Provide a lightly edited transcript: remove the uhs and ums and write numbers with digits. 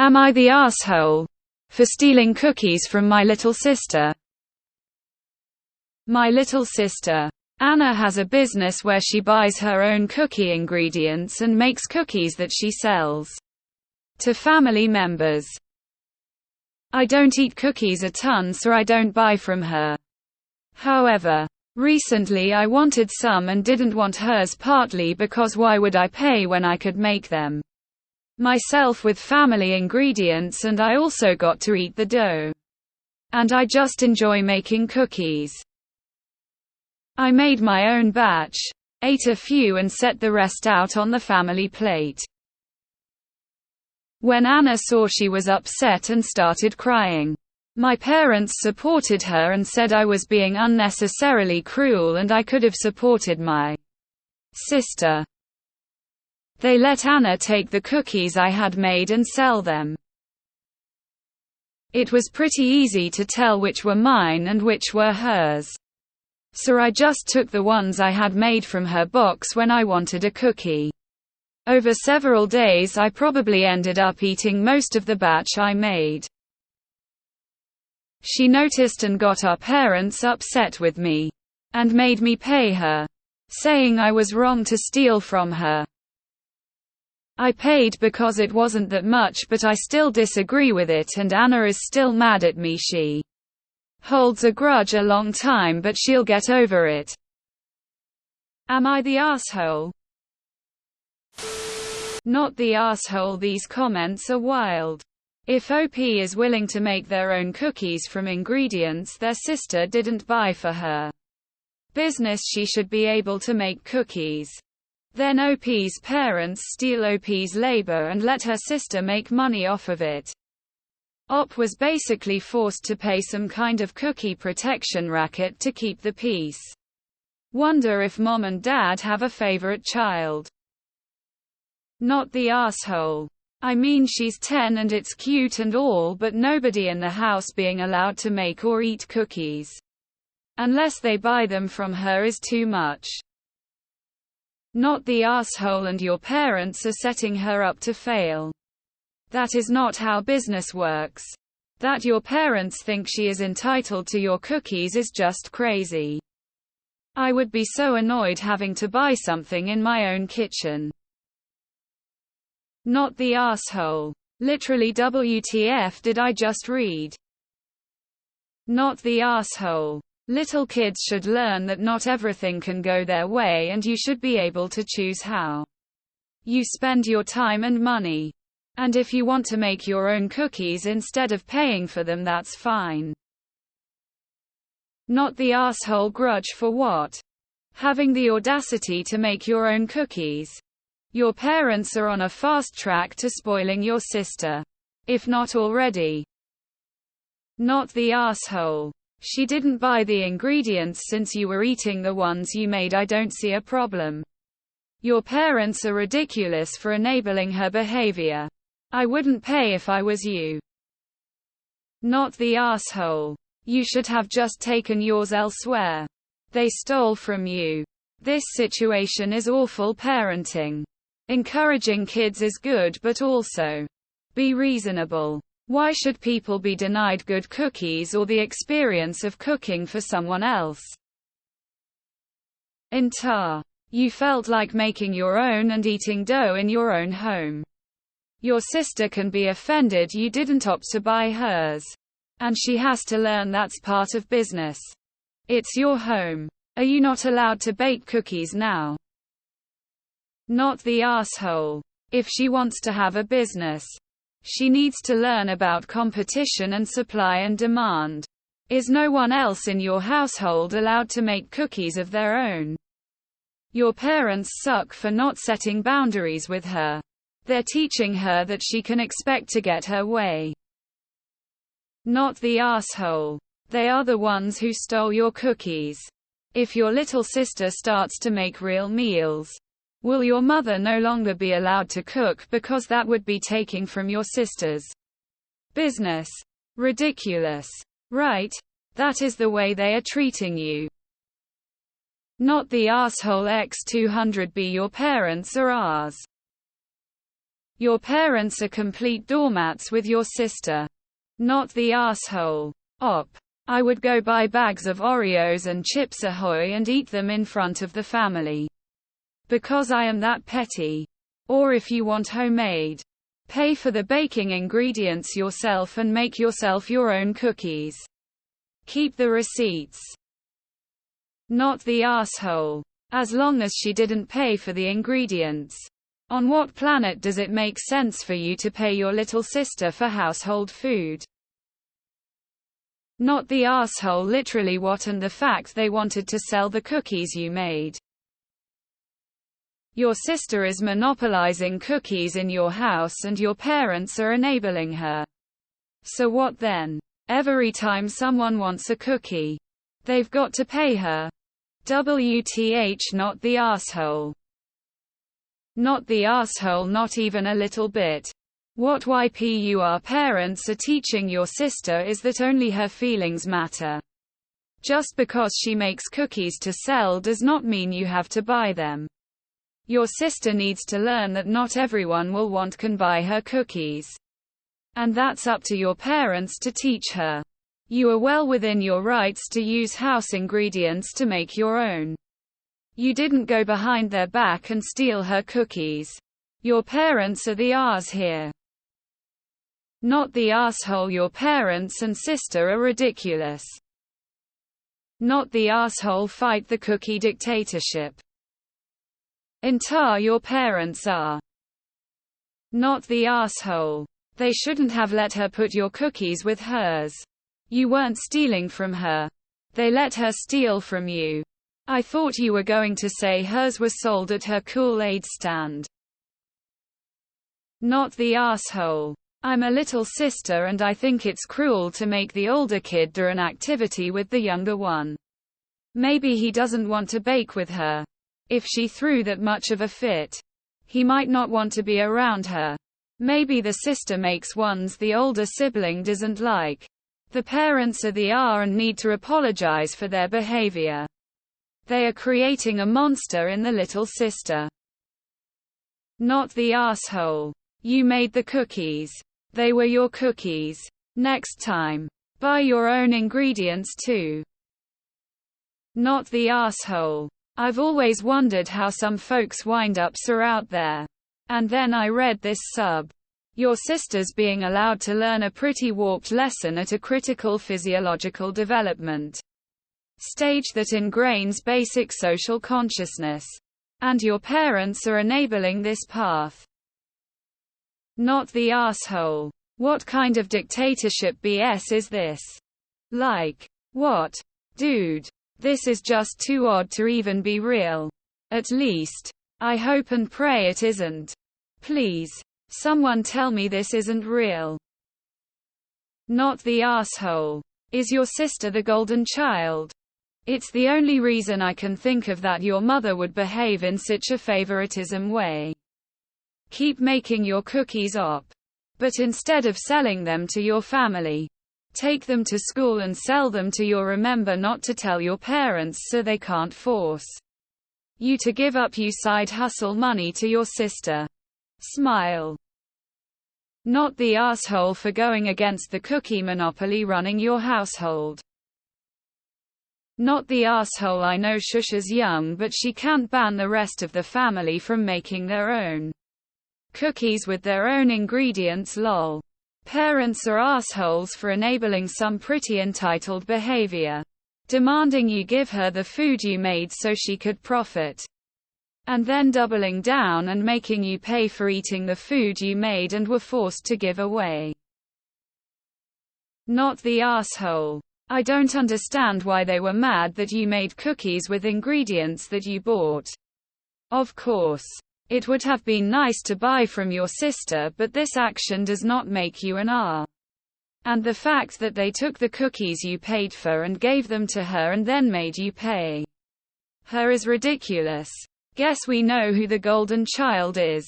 Am I the asshole for stealing cookies from my little sister? My little sister, Anna, has a business where she buys her own cookie ingredients and makes cookies that she sells to family members. I don't eat cookies a ton, so I don't buy from her. However, recently I wanted some and didn't want hers, partly because why would I pay when I could make them myself with family ingredients, and I also got to eat the dough. And I just enjoy making cookies. I made my own batch, ate a few and set the rest out on the family plate. When Anna saw, she was upset and started crying. My parents supported her and said I was being unnecessarily cruel and I could have supported my sister. They let Anna take the cookies I had made and sell them. It was pretty easy to tell which were mine and which were hers. So I just took the ones I had made from her box when I wanted a cookie. Over several days I probably ended up eating most of the batch I made. She noticed and got our parents upset with me, and made me pay her, saying I was wrong to steal from her. I paid because it wasn't that much, but I still disagree with it, and Anna is still mad at me. She holds a grudge a long time, but she'll get over it. Am I the asshole? Not the asshole. These comments are wild. If OP is willing to make their own cookies from ingredients their sister didn't buy for her business, she should be able to make cookies. Then OP's parents steal OP's labor and let her sister make money off of it. OP was basically forced to pay some kind of cookie protection racket to keep the peace. Wonder if mom and dad have a favorite child. Not the asshole. I mean, she's 10 and it's cute and all, but nobody in the house being allowed to make or eat cookies unless they buy them from her is too much. Not the asshole, and your parents are setting her up to fail. That is not how business works. That your parents think she is entitled to your cookies is just crazy. I would be so annoyed having to buy something in my own kitchen. Not the asshole. Literally, WTF did I just read? Not the asshole. Little kids should learn that not everything can go their way, and you should be able to choose how you spend your time and money. And if you want to make your own cookies instead of paying for them, that's fine. Not the asshole. Grudge for what? Having the audacity to make your own cookies. Your parents are on a fast track to spoiling your sister, if not already. Not the asshole. She didn't buy the ingredients since you were eating the ones you made. I don't see a problem. Your parents are ridiculous for enabling her behavior. I wouldn't pay if I was you. Not the asshole. You should have just taken yours elsewhere. They stole from you. This situation is awful parenting. Encouraging kids is good, but also be reasonable. Why should people be denied good cookies or the experience of cooking for someone else? You felt like making your own and eating dough in your own home. Your sister can be offended you didn't opt to buy hers. And she has to learn that's part of business. It's your home. Are you not allowed to bake cookies now? Not the asshole. If she wants to have a business, she needs to learn about competition and supply and demand. Is no one else in your household allowed to make cookies of their own? Your parents suck for not setting boundaries with her. They're teaching her that she can expect to get her way. Not the asshole. They are the ones who stole your cookies. If your little sister starts to make real meals, will your mother no longer be allowed to cook because that would be taking from your sister's business? Ridiculous. Right? That is the way they are treating you. Not the asshole. X200B. Your parents are ours. Your parents are complete doormats with your sister. Not the asshole. Op. I would go buy bags of Oreos and Chips Ahoy and eat them in front of the family. Because I am that petty. Or if you want homemade, pay for the baking ingredients yourself and make yourself your own cookies. Keep the receipts. Not the asshole. As long as she didn't pay for the ingredients. On what planet does it make sense for you to pay your little sister for household food? Not the asshole. Literally what, and the fact they wanted to sell the cookies you made. Your sister is monopolizing cookies in your house and your parents are enabling her. So what then? Every time someone wants a cookie, they've got to pay her. WTH. Not the asshole. Not the asshole. Not even a little bit. What your parents are teaching your sister is that only her feelings matter. Just because she makes cookies to sell does not mean you have to buy them. Your sister needs to learn that not everyone can buy her cookies. And that's up to your parents to teach her. You are well within your rights to use house ingredients to make your own. You didn't go behind their back and steal her cookies. Your parents are the R's here. Not the asshole. Your parents and sister are ridiculous. Not the asshole. Fight the cookie dictatorship. Your parents are. Not the asshole. They shouldn't have let her put your cookies with hers. You weren't stealing from her. They let her steal from you. I thought you were going to say hers was sold at her Kool-Aid stand. Not the asshole. I'm a little sister and I think it's cruel to make the older kid do an activity with the younger one. Maybe he doesn't want to bake with her. If she threw that much of a fit, he might not want to be around her. Maybe the sister makes ones the older sibling doesn't like. The parents are the R and need to apologize for their behavior. They are creating a monster in the little sister. Not the asshole. You made the cookies. They were your cookies. Next time, buy your own ingredients too. Not the asshole. I've always wondered how some folks' wind-ups are out there. And then I read this sub. Your sister's being allowed to learn a pretty warped lesson at a critical physiological development stage that ingrains basic social consciousness. And your parents are enabling this path. Not the asshole. What kind of dictatorship BS is this? Like, what? Dude. This is just too odd to even be real. At least, I hope and pray it isn't. Please, someone tell me this isn't real. Not the asshole. Is your sister the golden child? It's the only reason I can think of that your mother would behave in such a favoritism way. Keep making your cookies op. But instead of selling them to your family, take them to school and sell them to your. Remember not to tell your parents so they can't force you to give up you side hustle money to your sister. Smile. Not the asshole for going against the cookie monopoly running your household. Not the asshole. I know Shusha's young but she can't ban the rest of the family from making their own cookies with their own ingredients. Lol. Parents are assholes for enabling some pretty entitled behavior. Demanding you give her the food you made so she could profit. And then doubling down and making you pay for eating the food you made and were forced to give away. Not the asshole. I don't understand why they were mad that you made cookies with ingredients that you bought. Of course, it would have been nice to buy from your sister, but this action does not make you an R. And the fact that they took the cookies you paid for and gave them to her and then made you pay her is ridiculous. Guess we know who the golden child is.